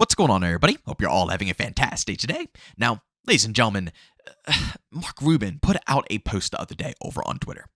What's going on, everybody? Hope you're all having a fantastic day today. Now, ladies and gentlemen, Mark Rubin put out a post the other day over on Twitter.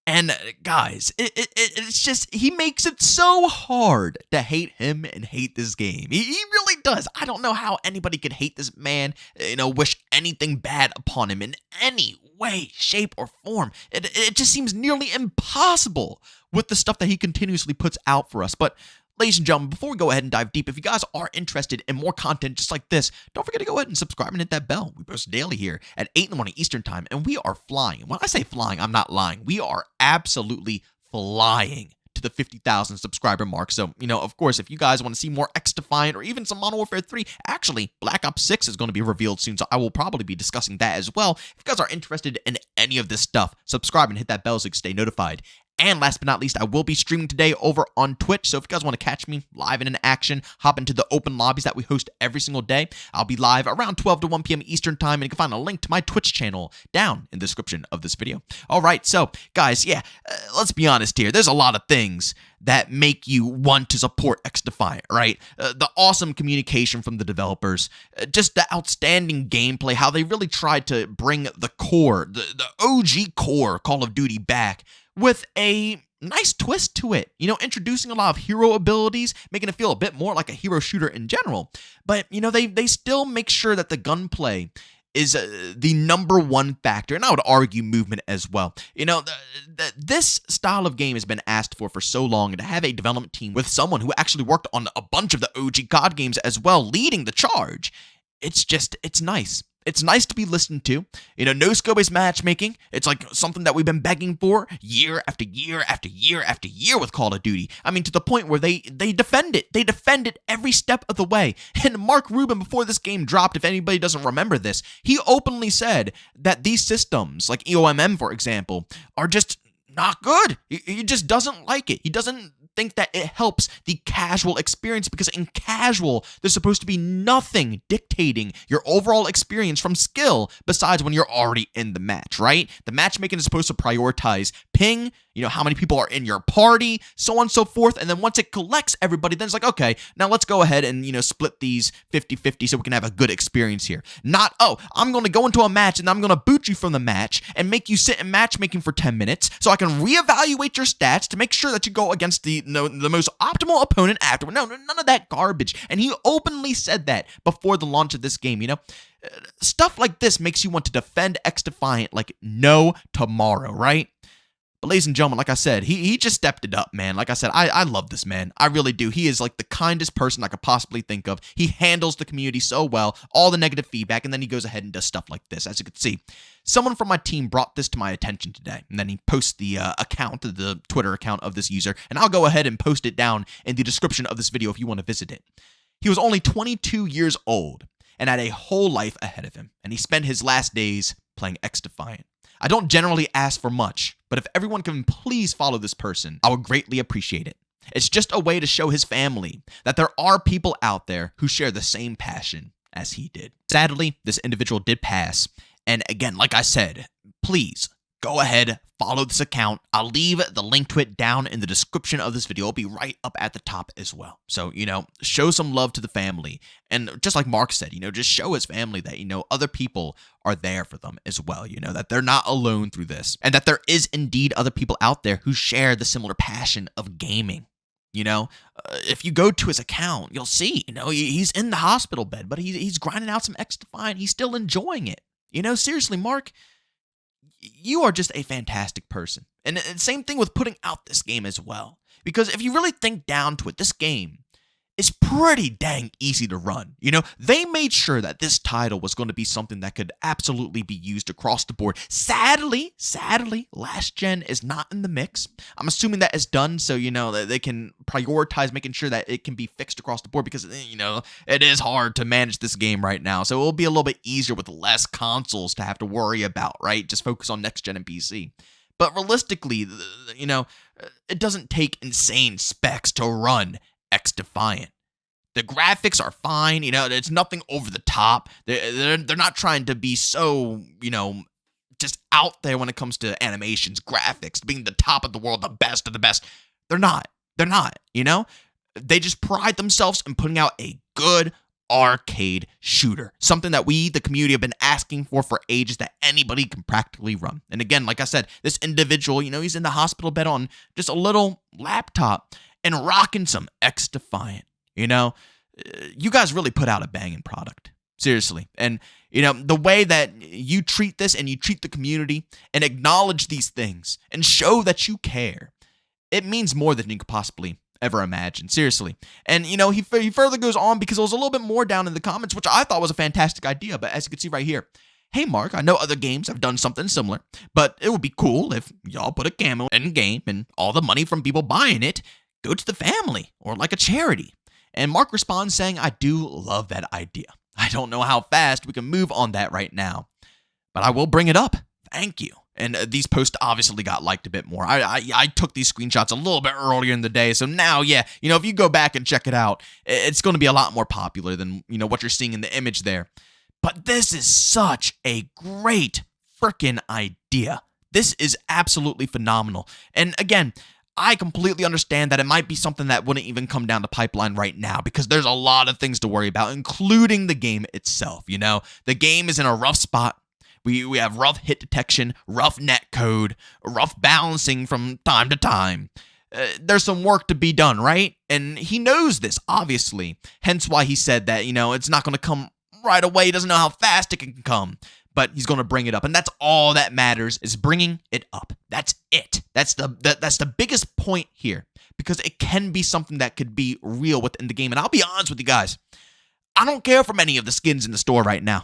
And guys, it's just, he makes it so hard to hate him and hate this game. He really does. I don't know how anybody could hate this man, wish anything bad upon him in any way, shape, or form. It just seems nearly impossible with the stuff that he continuously puts out for us. But ladies and gentlemen, before we go ahead and dive deep, if you guys are interested in more content just like this, don't forget to go ahead and subscribe and hit that bell. We post daily here at 8 in the morning Eastern time, and we are flying. When I say flying, I'm not lying. We are absolutely flying to the 50,000 subscriber mark. So, of course, if you guys want to see more Xdefiant or even some Modern Warfare 3, actually, Black Ops 6 is going to be revealed soon, so I will probably be discussing that as well. If you guys are interested in any of this stuff, subscribe and hit that bell so you can stay notified. And last but not least, I will be streaming today over on Twitch, so if you guys want to catch me live and in action, hop into the open lobbies that we host every single day. I'll be live around 12 to 1 p.m. Eastern time, and you can find a link to my Twitch channel down in the description of this video. All right, so guys, let's be honest here. There's a lot of things that make you want to support Xdefiant, right? The awesome communication from the developers, just the outstanding gameplay, how they really tried to bring the core, the OG core Call of Duty back with a nice twist to it, introducing a lot of hero abilities, making it feel a bit more like a hero shooter in general. But, they still make sure that the gunplay is the number one factor, and I would argue movement as well. This style of game has been asked for so long, and to have a development team with someone who actually worked on a bunch of the OG COD games as well, leading the charge, it's nice. It's nice to be listened to. No skill-based matchmaking. It's like something that we've been begging for year after year after year after year with Call of Duty. I mean, to the point where they defend it. They defend it every step of the way. And Mark Rubin, before this game dropped, if anybody doesn't remember this, he openly said that these systems, like EOMM, for example, are just not good. He just doesn't like it. He doesn't think that it helps the casual experience, because in casual, there's supposed to be nothing dictating your overall experience from skill besides when you're already in the match, right? The matchmaking is supposed to prioritize ping, how many people are in your party, so on and so forth, and then once it collects everybody, then it's like, okay, now let's go ahead and, split these 50-50 so we can have a good experience here. Not, I'm going to go into a match and I'm going to boot you from the match and make you sit in matchmaking for 10 minutes so I can reevaluate your stats to make sure that you go against the most optimal opponent afterward. No, none of that garbage. And he openly said that before the launch of this game, Stuff like this makes you want to defend Xdefiant like no tomorrow, right? But ladies and gentlemen, like I said, he just stepped it up, man. Like I said, I love this man. I really do. He is like the kindest person I could possibly think of. He handles the community so well, all the negative feedback, and then he goes ahead and does stuff like this. As you can see, someone from my team brought this to my attention today, and then he posts the the Twitter account of this user, and I'll go ahead and post it down in the description of this video if you want to visit it. He was only 22 years old and had a whole life ahead of him, and he spent his last days playing Xdefiant. I don't generally ask for much, but if everyone can please follow this person, I would greatly appreciate it. It's just a way to show his family that there are people out there who share the same passion as he did. Sadly, this individual did pass, and again, like I said, please go ahead, follow this account. I'll leave the link to it down in the description of this video. It'll be right up at the top as well. So, show some love to the family. And just like Mark said, just show his family that, other people are there for them as well, that they're not alone through this. And that there is indeed other people out there who share the similar passion of gaming. If you go to his account, you'll see, he's in the hospital bed, but he's grinding out some Xdefiant. He's still enjoying it. Seriously, Mark, you are just a fantastic person. And same thing with putting out this game as well. Because if you really think down to it, this game is pretty dang easy to run. They made sure that this title was going to be something that could absolutely be used across the board. Sadly, last gen is not in the mix. I'm assuming that is done so, that they can prioritize making sure that it can be fixed across the board, because, it is hard to manage this game right now. So it will be a little bit easier with less consoles to have to worry about, right? Just focus on next gen and PC. But realistically, it doesn't take insane specs to run Xdefiant. The graphics are fine, it's nothing over the top. They're not trying to be so, just out there when it comes to animations, graphics, being the top of the world, the best of the best. They're not, They just pride themselves in putting out a good arcade shooter, something that we, the community, have been asking for ages that anybody can practically run. And again, like I said, this individual, he's in the hospital bed on just a little laptop and rocking some Xdefiant. You guys really put out a banging product. Seriously. And, the way that you treat this and you treat the community and acknowledge these things and show that you care, it means more than you could possibly ever imagine. Seriously. And, he further goes on because it was a little bit more down in the comments, which I thought was a fantastic idea. But as you can see right here, hey, Mark, I know other games have done something similar, but it would be cool if y'all put a camo in game and all the money from people buying it go to the family or like a charity. And Mark responds saying, I do love that idea. I don't know how fast we can move on that right now, but I will bring it up. Thank you. And these posts obviously got liked a bit more. I took these screenshots a little bit earlier in the day, so now, if you go back and check it out, it's going to be a lot more popular than, what you're seeing in the image there. But this is such a great freaking idea. This is absolutely phenomenal. And again, I completely understand that it might be something that wouldn't even come down the pipeline right now because there's a lot of things to worry about, including the game itself. The game is in a rough spot. We have rough hit detection, rough net code, rough balancing from time to time. There's some work to be done, right? And he knows this, obviously. Hence why he said that, it's not going to come right away. He doesn't know how fast it can come. But he's going to bring it up. And that's all that matters, is bringing it up. That's it. That's the biggest point here, because it can be something that could be real within the game. And I'll be honest with you guys, I don't care for many of the skins in the store right now.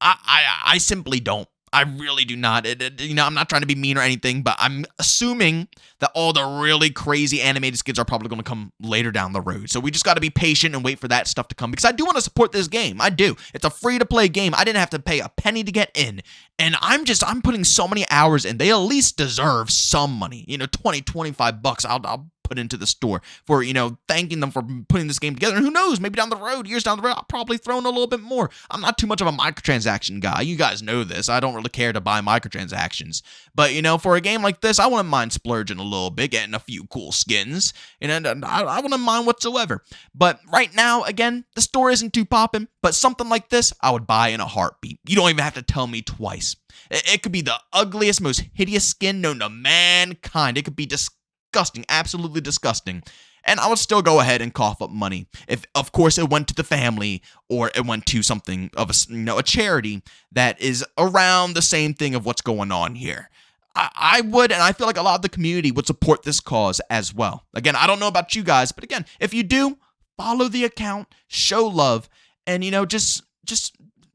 I simply don't. I really do not. I'm not trying to be mean or anything, but I'm assuming that all the really crazy animated skins are probably going to come later down the road. So we just got to be patient and wait for that stuff to come, because I do want to support this game. I do. It's a free-to-play game. I didn't have to pay a penny to get in, and I'm putting so many hours in. They at least deserve some money. $20-25. I'll put into the store for, thanking them for putting this game together. And who knows, maybe down the road, years down the road, I'll probably throw in a little bit more. I'm not too much of a microtransaction guy. You guys know this. I don't really care to buy microtransactions. But, for a game like this, I wouldn't mind splurging a little bit, getting a few cool skins, and I wouldn't mind whatsoever. But right now, again, the store isn't too popping, but something like this, I would buy in a heartbeat. You don't even have to tell me twice. It could be the ugliest, most hideous skin known to mankind. It could be disgusting, absolutely disgusting, and I would still go ahead and cough up money if, of course, it went to the family or it went to something of a charity that is around the same thing of what's going on here. I would, and I feel like a lot of the community would support this cause as well. Again, I don't know about you guys, but again, if you do, follow the account, show love, and just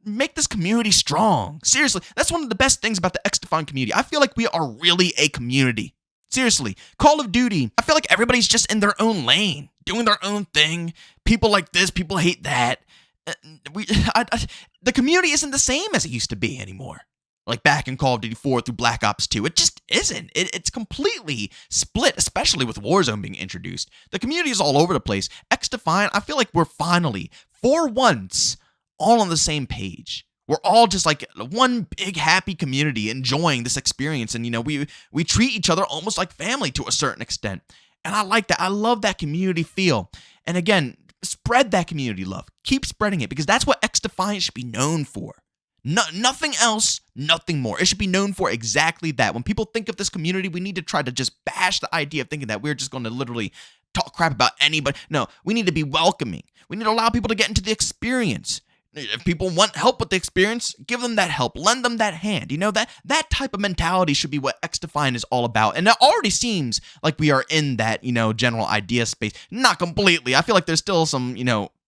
make this community strong. Seriously, that's one of the best things about the Xdefiant community. I feel like we are really a community. Seriously, Call of Duty, I feel like everybody's just in their own lane, doing their own thing. People like this, people hate that. The community isn't the same as it used to be anymore. Like back in Call of Duty 4 through Black Ops 2, it just isn't. It's completely split, especially with Warzone being introduced. The community is all over the place. Xdefiant, I feel like we're finally, for once, all on the same page. We're all just like one big happy community enjoying this experience. And, we treat each other almost like family to a certain extent. And I like that. I love that community feel. And again, spread that community love. Keep spreading it, because that's what Xdefiant should be known for. Nothing else, nothing more. It should be known for exactly that. When people think of this community, we need to try to just bash the idea of thinking that we're just going to literally talk crap about anybody. No, we need to be welcoming. We need to allow people to get into the experience. If people want help with the experience, give them that help. Lend them that hand. That type of mentality should be what Xdefiant is all about. And it already seems like we are in that, general idea space. Not completely. I feel like there's still some,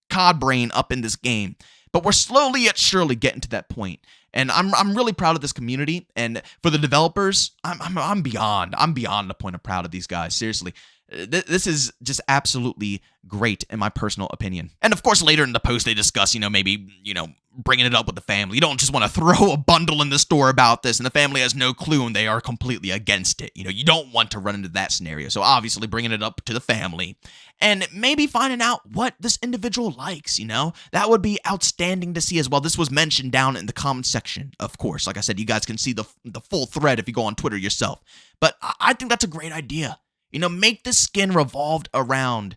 cod brain up in this game. But we're slowly yet surely getting to that point. And I'm really proud of this community. And for the developers, I'm beyond the point of proud of these guys. Seriously. This is just absolutely great in my personal opinion. And of course, later in the post, they discuss, maybe, bringing it up with the family. You don't just want to throw a bundle in the store about this and the family has no clue and they are completely against it. You don't want to run into that scenario. So obviously bringing it up to the family and maybe finding out what this individual likes, that would be outstanding to see as well. This was mentioned down in the comment section, of course. Like I said, you guys can see the full thread if you go on Twitter yourself. But I think that's a great idea. Make this skin revolved around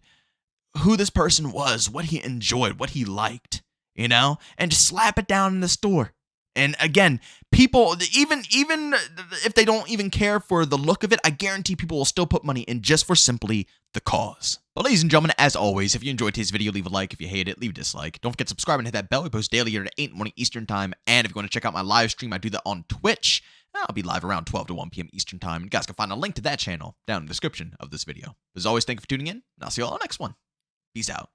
who this person was, what he enjoyed, what he liked, you know, and just slap it down in the store. And again, people, even if they don't even care for the look of it, I guarantee people will still put money in just for simply the cause. But ladies and gentlemen, as always, if you enjoyed today's video, leave a like. If you hate it, leave a dislike. Don't forget to subscribe and hit that bell. We post daily here at 8 in the morning Eastern time. And if you want to check out my live stream, I do that on Twitch. I'll be live around 12 to 1 p.m. Eastern time. You guys can find a link to that channel down in the description of this video. As always, thank you for tuning in, and I'll see you all on the next one. Peace out.